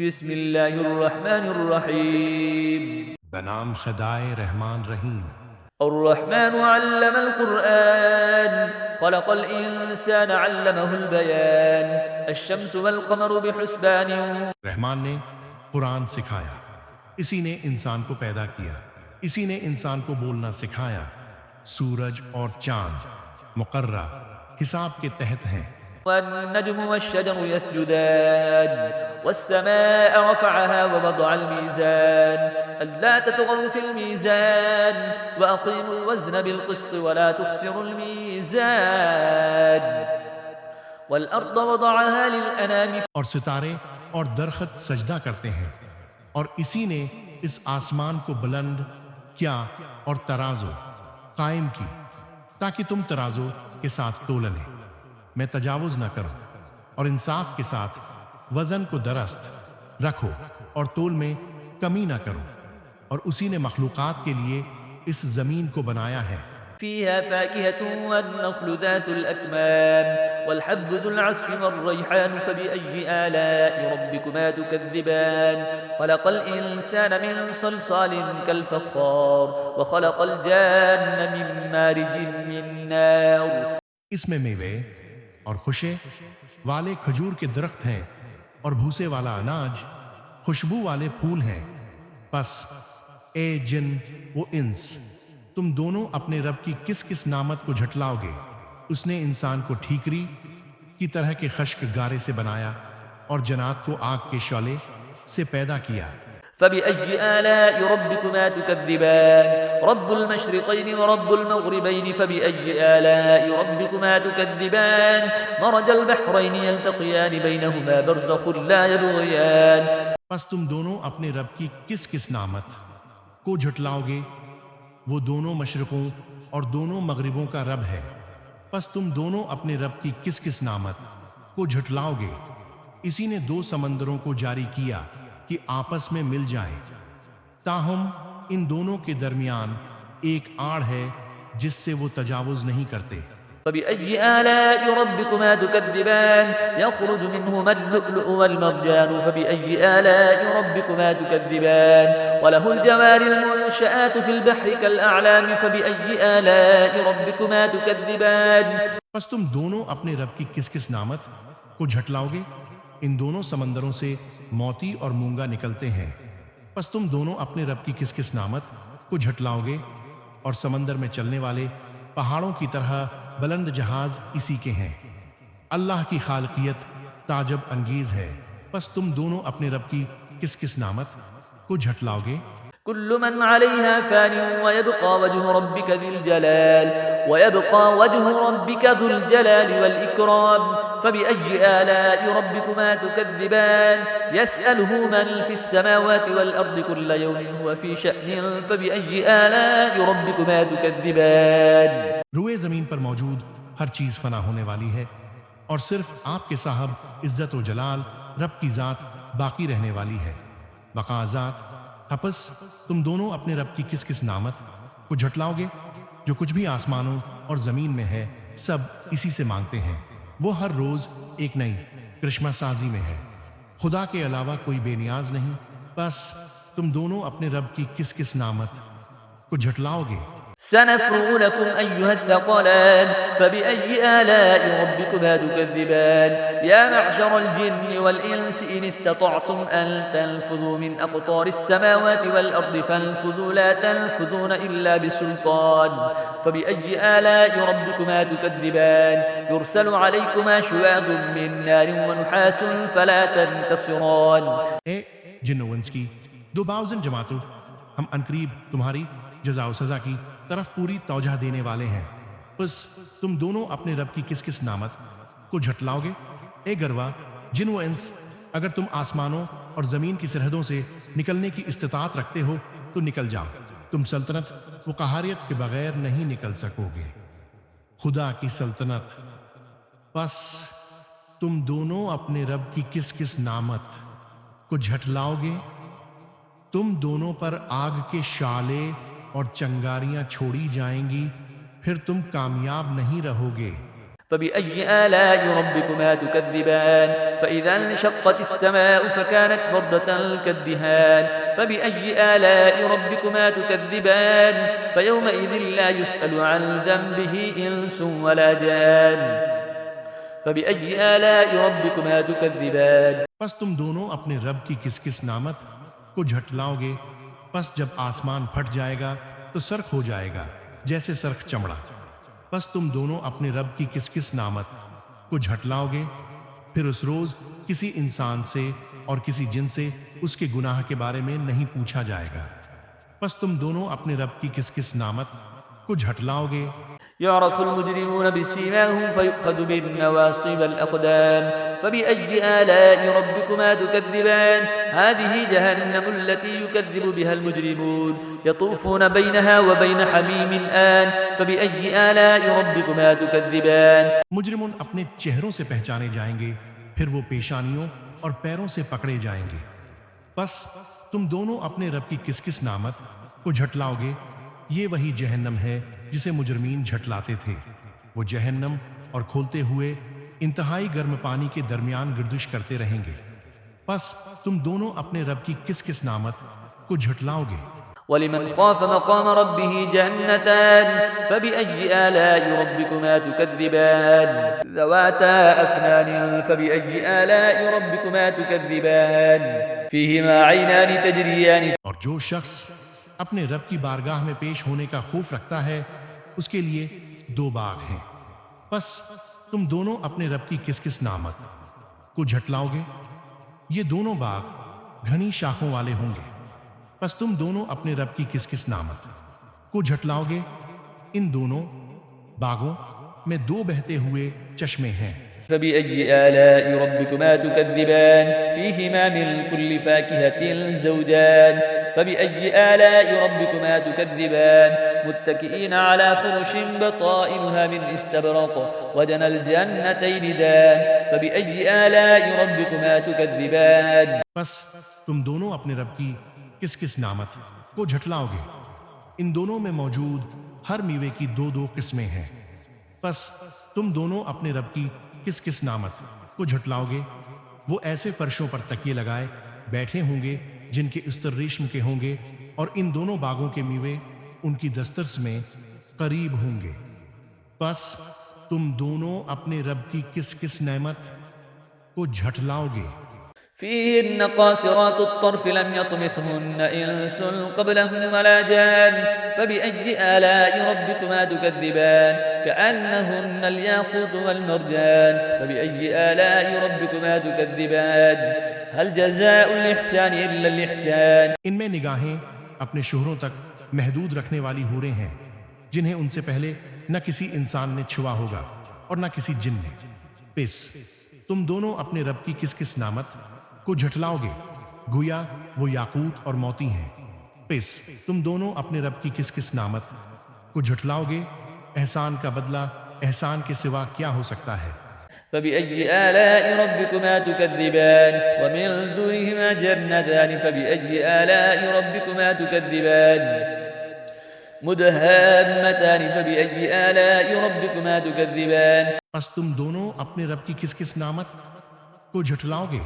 بسم اللہ الرحمن الرحیم بنام خدائے رحمان رحیم۔ الرحمن علم القرآن خلق الإنسان علمه البيان الشمس والقمر بحسبان رحمان نے قرآن سکھایا، اسی نے انسان کو پیدا کیا، اسی نے انسان کو بولنا سکھایا۔ سورج اور چاند مقررہ حساب کے تحت ہیں۔ والنجم والشجر يسجدان والسماء رفعها ووضع الميزان ألا تطغوا في الميزان وأقيموا الوزن بالقسط ولا تخسروا الميزان والأرض وضعها للأنام اور ستارے اور درخت سجدہ کرتے ہیں، اور اسی نے اس آسمان کو بلند کیا اور ترازو قائم کی تاکہ تم ترازو کے ساتھ تولنے میں تجاوز نہ کرو، اور انصاف کے ساتھ وزن کو درست رکھو اور تول میں کمی نہ کرو۔ اور اسی نے مخلوقات کے لیے اس زمین کو بنایا ہے۔ فيها فاكهة والنخل ذات الأكمام والحب ذو العصف والريحان فبأي آلاء ربكما تكذبان خلق الإنسان من صلصال كالفخار وخلق الجان من مارج من نار۔ اس میں میوے اور خوشے والے کھجور کے درخت ہیں اور بھوسے والا اناج خوشبو والے پھول ہیں۔ پس اے جن و انس، تم دونوں اپنے رب کی کس کس نعمت کو جھٹلاؤ گے؟ اس نے انسان کو ٹھیکری کی طرح کے خشک گارے سے بنایا اور جنات کو آگ کے شعلے سے پیدا کیا۔ فبأي آلاء ربكما تكذبان رب المشرقين ورب المغربين فبأي آلاء ربكما تكذبان مرج البحرين يلتقيان بينهما برزخ لا يبغيان۔ پس تم دونوں اپنے رب کی کس کس نعمت کو جھٹلاؤ گے؟ وہ دونوں مشرقوں اور دونوں مغربوں کا رب ہے۔ پس تم دونوں اپنے رب کی کس کس نعمت کو جھٹلاؤ گے؟ اسی نے دو سمندروں کو جاری کیا کہ آپس میں مل جائیں، تاہم ان دونوں کے درمیان ایک آڑ ہے جس سے وہ تجاوز نہیں کرتے۔ فبأي آلاء ربكما تكذبان يخرج منهما اللؤلؤ والمرجان فبأي آلاء ربكما تكذبان وله الجوار المنشآت في البحر كالأعلام فبأي آلاء ربكما تكذبان۔ پس تم دونوں اپنے رب کی کس کس نعمت کو جھٹلاؤ گے؟ ان دونوں سمندروں سے موتی اور مونگا نکلتے ہیں۔ پس تم دونوں اپنے رب کی کس کس نعمت کو جھٹلاؤ گے؟ اور سمندر میں چلنے والے پہاڑوں کی طرح بلند جہاز اسی کے ہیں۔ اللہ کی خالقیت تعجب انگیز ہے۔ پس تم دونوں اپنے رب کی کس کس نعمت کو جھٹلاؤ گے؟ كل من عليها فان ويبقى وجه ربك ذو الجلال والإكرام فبأي آلاء ربكما تكذبان يسأله من في السماوات والأرض كل يوم هو في شأن فبأي آلاء ربكما تكذبان۔ روئے زمین پر موجود ہر چیز فنا ہونے والی ہے، اور صرف آپ کے صاحب عزت و جلال رب کی ذات باقی رہنے والی ہے۔ بقا ذات پس تم دونوں اپنے رب کی کس کس نعمت کو جھٹلاؤ گے؟ جو کچھ بھی آسمانوں اور زمین میں ہے سب اسی سے مانگتے ہیں۔ وہ ہر روز ایک نئی کرشمہ سازی میں ہے، خدا کے علاوہ کوئی بے نیاز نہیں۔ بس تم دونوں اپنے رب کی کس کس نعمت کو جھٹلاؤ گے؟ سنفرغ لكم أيها الثقلان فبأي آلاء ربكما تكذبان يا معشر الجن والإنس إن استطعتم أن تنفذوا من أقطار السماوات والأرض فانفذوا لا تنفذون إلا بسلطان فبأي آلاء ربكما تكذبان يرسل عليكما شواظ من نار ونحاس فلا تنتصران۔ اے جن و انس کی دو باؤزن جماعتوں، ہم انقریب تمہاری جزا و سزا کی طرف پوری توجہ دینے والے ہیں۔ بس تم دونوں اپنے رب کی کس کس نعمت کو جھٹلاؤ گے؟ اے گروا جن و انس، اگر تم آسمانوں اور زمین کی سرحدوں سے نکلنے کی استطاعت رکھتے ہو تو نکل جاؤ، تم سلطنت و قہاریت کے بغیر نہیں نکل سکو گے، خدا کی سلطنت۔ بس تم دونوں اپنے رب کی کس کس نعمت کو جھٹلاؤ گے؟ تم دونوں پر آگ کے شعلے اور چنگاریاں چھوڑی جائیں گی، پھر تم کامیاب نہیں رہو گے۔ فبأي آلاء ربكما تكذبان فإذا انشقت السماء فكانت وردة كالدهان فبأي آلاء ربكما تكذبان فيومئذ لا يسأل عن ذنبه إنس ولا جان فبأي آلاء ربكما تكذبان پس تم دونوں اپنے رب کی کس کس نعمت کو جھٹلاؤ گے؟ پس جب آسمان پھٹ جائے گا تو سرخ ہو جائے گا جیسے سرخ چمڑا۔ پس تم دونوں اپنے رب کی کس کس نعمت کو جھٹلاؤ گے؟ پھر اس روز کسی انسان سے اور کسی جن سے اس کے گناہ کے بارے میں نہیں پوچھا جائے گا۔ پس تم دونوں اپنے رب کی کس کس نعمت کو جھٹلاؤ گے؟ يعرف المجرمون بسيماهم فيؤخذ بالنواصي والأقدام فبأي آلاء ربكما تكذبان هذه جهنم التي يكذب بها المجرمون يطوفون بينها وبين حميم آن فبأي آلاء ربكما تكذبان مجرمون اپنے چہروں سے پہچانے جائیں گے، پھر وہ پیشانیوں اور پیروں سے پکڑے جائیں گے۔ پس تم دونوں اپنے رب کی کس کس نعمت کو جھٹلاؤ گے؟ یہ وہی جہنم ہے جسے مجرمین جھٹلاتے تھے۔ وہ جہنم اور کھولتے ہوئے انتہائی گرم پانی کے درمیان گردش کرتے رہیں گے۔ پس تم دونوں اپنے رب کی کس کس نعمت کو جھٹلاؤ گے؟ ولمن خاف مقام ربه جنتان فبأي آلاء ربكما تكذبان ذواتا أفنان فبأي آلاء ربكما تكذبان فيهما عينان تجريان اور جو شخص اپنے رب کی بارگاہ میں پیش ہونے کا خوف رکھتا ہے اس کے لیے دو باغ ہیں۔ پس تم دونوں اپنے رب کی کس کس نعمت کو جھٹلاؤ گے؟ یہ دونوں باغ گھنی شاخوں والے ہوں گے۔ پس تم دونوں اپنے رب کی کس کس نعمت کو جھٹلاؤ گے؟ ان دونوں باغوں میں دو بہتے ہوئے چشمے ہیں۔ فبأي آلاء ربكما تكذبان فيهما من كل فاكهة زوجان فبأي آلاء ربكما تكذبان متكئين على فرش بطائنها من استبرق وجنى الجنتين دان فبأي آلاء ربكما تكذبان پس تم دونوں اپنے رب کی کس کس نعمت کو جھٹلاؤ گے؟ ان دونوں میں موجود ہر میوے کی دو دو قسمیں ہیں۔ پس تم دونوں اپنے رب کی کس کس نعمت کو جھٹلاؤ گے؟ وہ ایسے فرشوں پر تکیے لگائے بیٹھے ہوں گے جن کے استر ریشم کے ہوں گے، اور ان دونوں باغوں کے میوے ان کی دسترس میں قریب ہوں گے۔ پس تم دونوں اپنے رب کی کس کس نعمت کو جھٹلاؤ گے؟ فيهن قاصرات الطرف لم يطمثهن إنس قبلهم ولا جان فبأي آلاء ربكما تكذبان كأنهن الياقوت والمرجان فبأي آلاء ربكما تكذبان هل جزاء الإحسان إلا الإحسان ان میں نگاہیں اپنے شوہروں تک محدود رکھنے والی حوریں ہیں جنہیں ان سے پہلے نہ کسی انسان نے چھوا ہوگا اور نہ کسی جن نے۔ پس تم دونوں اپنے رب کی کس کس نعمت کو جھٹلاؤ گے؟ گویا وہ یاقوت اور موتی ہیں۔ پس تم دونوں اپنے رب کی کس کس نعمت کو جھٹلاؤ گے؟ احسان کا بدلہ احسان کے سوا کیا ہو سکتا ہے؟ فبأي آلاء ربكما تكذبان ومن دونهما جنتان فبأي آلاء ربكما تكذبان مدهامتان فبأي آلاء ربكما تكذبان پس تم دونوں اپنے رب کی کس کس نعمت کو جھٹلاؤ گے؟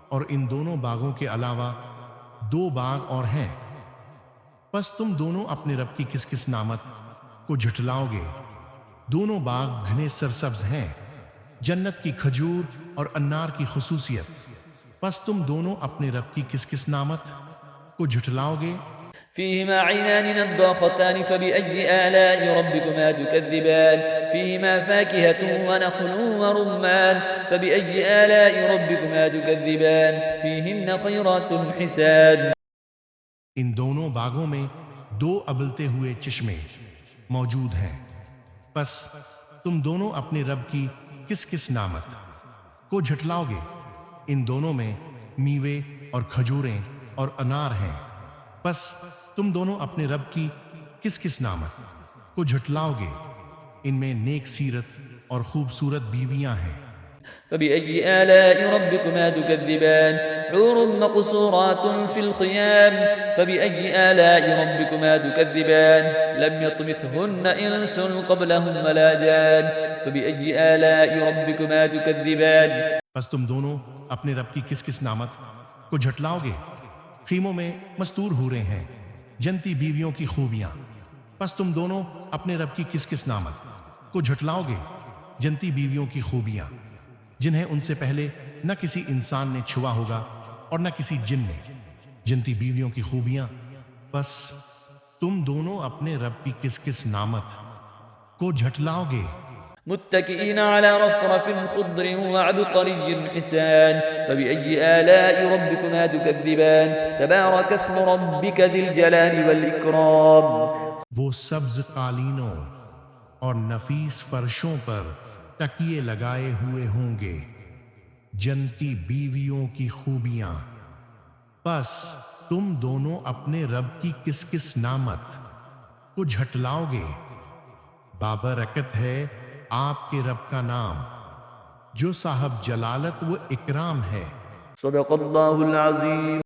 اور ان دونوں باغوں کے علاوہ دو باغ اور ہیں۔ پس تم دونوں اپنے رب کی کس کس نعمت کو جھٹلاؤ گے؟ دونوں باغ گھنے سرسبز ہیں، جنت کی کھجور اور انار کی خصوصیت۔ پس تم دونوں اپنے رب کی کس کس نعمت کو جھٹلاؤ گے؟ فيهما عينان نضاختان فبأي آلاء ربكما تكذبان فيهما فاكهة ونخل ورمان فبأي آلاء ربكما تكذبان فيهن خيرات حسان ان دونوں باغوں میں دو ابلتے ہوئے چشمے موجود ہیں۔ پس تم دونوں اپنے رب کی کس کس نعمت کو جھٹلاؤ گے؟ ان دونوں میں میوے اور کھجوریں اور انار ہیں۔ پس تم دونوں اپنے رب کی کس کس نعمت کو جھٹلاؤ گے؟ ان میں نیک سیرت اور خوبصورت بیویاں ہیں۔ فبأي آلاء ربكما تكذبان حور مقصورات في الخيام فبأي آلاء ربكما تكذبان لم يطمثهن إنس قبلهم ولا جان فبأي آلاء ربكما تكذبان بس تم دونوں اپنے رب کی کس کس نعمت کو جھٹلاؤ گے؟ خیموں میں مستور حوریں ہیں، جنتی بیویوں کی خوبیاں. بس تم دونوں اپنے رب کی کس کس نعمت کو جھٹلاؤ گے؟ جنتی بیویوں کی خوبیاں جنہیں ان سے پہلے نہ کسی انسان نے چھوا ہوگا اور نہ کسی جن نے. جنتی بیویوں کی خوبیاں. بس تم دونوں اپنے رب کی کس کس نعمت کو جھٹلاؤ گے؟ متكئين على رفرف خضر وعبقري حسان فبأي آلاء ربكما تكذبان تبارك اسم ربك ذي الجلال والإكرام. وہ سبز قالینوں اور نفیس فرشوں پر تکیے لگائے ہوئے ہوں گے، جنتی بیویوں کی خوبیاں. بس تم دونوں اپنے رب کی کس کس نعمت کو جھٹلاؤ گے؟ بابرکت ہے آپ کے رب کا نام جو صاحب جلالت و اکرام ہے. صدق اللہ العظیم.